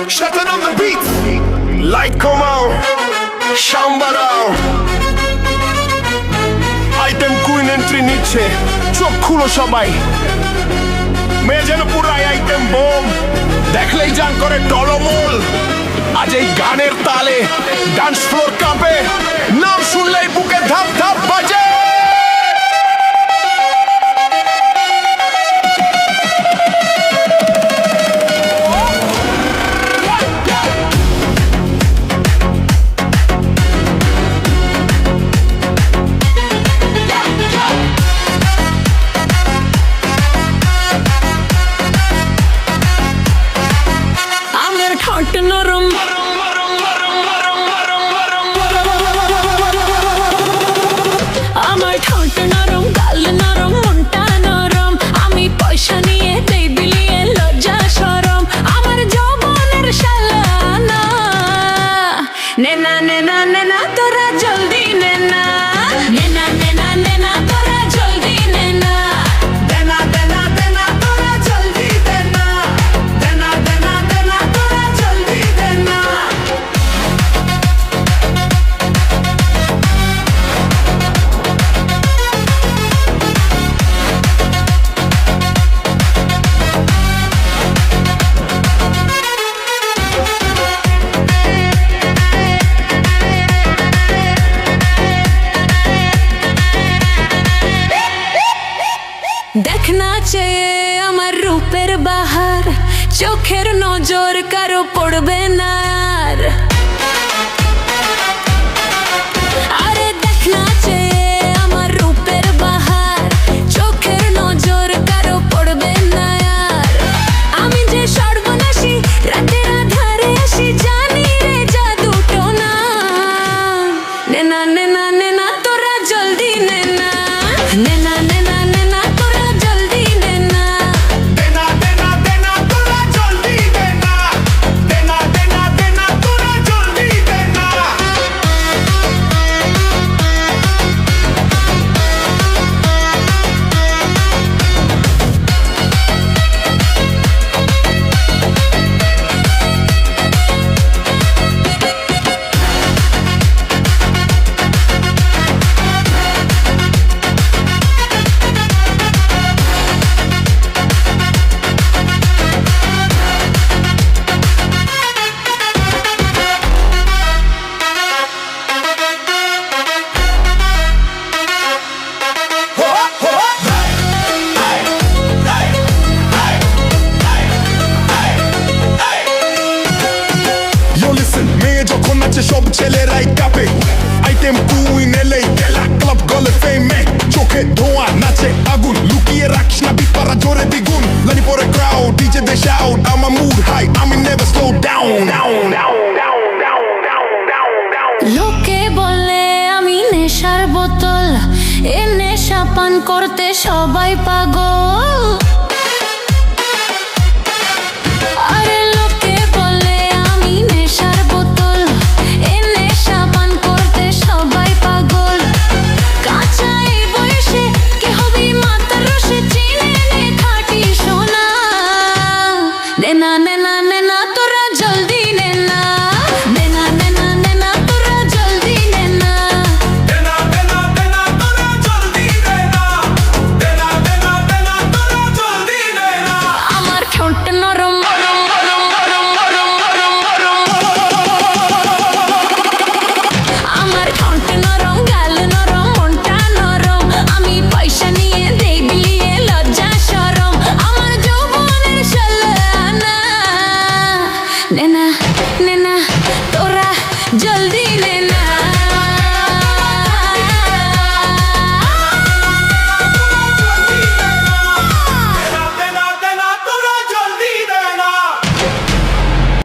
Shutting on the beat. Light come on, shamba down. Item queen entry নিচ্ছে, চোখ খুলো সবাই। মেয়ে যেন পুরাই আইটেম বোম, দেখলেই জান করে টলমল। আজ এই গানের তালে ডান্স ফ্লোর কাঁপে, নাম শুনলেই বুকে ধাপ ধাপ বাজে। নরম আমার ঠোঁট নরম, গাল নরম, মনটা নরম। আমি পয়সা নিয়ে দেই বিলিয়ে লজ্জা শরম। আমার যৌবনের শালানা নেনা নেনা নেনা তোরা জলদি নেনা, নেনা নেনা নেনা তোরা জলদি নেনা, দেনা দেনা দেনা তোরা জলদি দেনা, দেনা দেনা দেনা তোরা জলদি দেনা। দেখনা চেয়ে আমার রূপের বাহার, চোখের নজর কারো পড়বে না আর। আরে দেখনা চেয়ে আমার রূপের বাহার, চোখের নজর কারো পড়বে না আর। আমি যে সর্বনাশী, রাতের আধারে আসি, জানি রে জাদুটো না। নেনা নেনা নেনা তোরা জলদি নেনা, নেনা নেনা নেনা তোরা জলদি নেনা, দেনা দেনা দেনা তোরা জলদি দেনা, দেনা দেনা দেনা তোরা জলদি দেনা। মেয়ে যখন আছে সব ছেলেরাই কাঁপে, আইটেম কুইন এলেই ক্লাব গলে ফেমে। চোখে ধোঁয়া নাচে আগুন, লুকিয়ে রাখিস না বিপারা জোরে দ্বিগুণ। লানি পরে ক্রাউড, ডিজে দে শাউট, আমার মুড হাই, আমি নেভার স্লো ডাউন। লোকে বলে আমি নেশার বোতল, এ নেশা পান করতে সবাই পাগল। আরে লোকে বলে আমি নেশার বোতল, এ নেশা পান করতে সবাই পাগল। কাঁচা এই বয়সে কে হবি মাতার রসে, চিনে নে খাঁটি সোনা। নেনা নেনা নেনা তোরা জলদি নেনা, নেনা নেনা নেনা তোরা জলদি নেনা, দেনা দেনা দেনা তোরা জলদি দেনা, দেনা দেনা দেনা তোরা জলদি দেনা। আমার ঠোঁট নরম, আমার ঠোঁট নরম, গাল নরম, মনটা নরম। আমি পয়সা নিয়ে দেই বিলিয়ে লজ্জা শরম। আমার যৌবনের শালানা নেনা নেনা তোরা জলদি নেনা।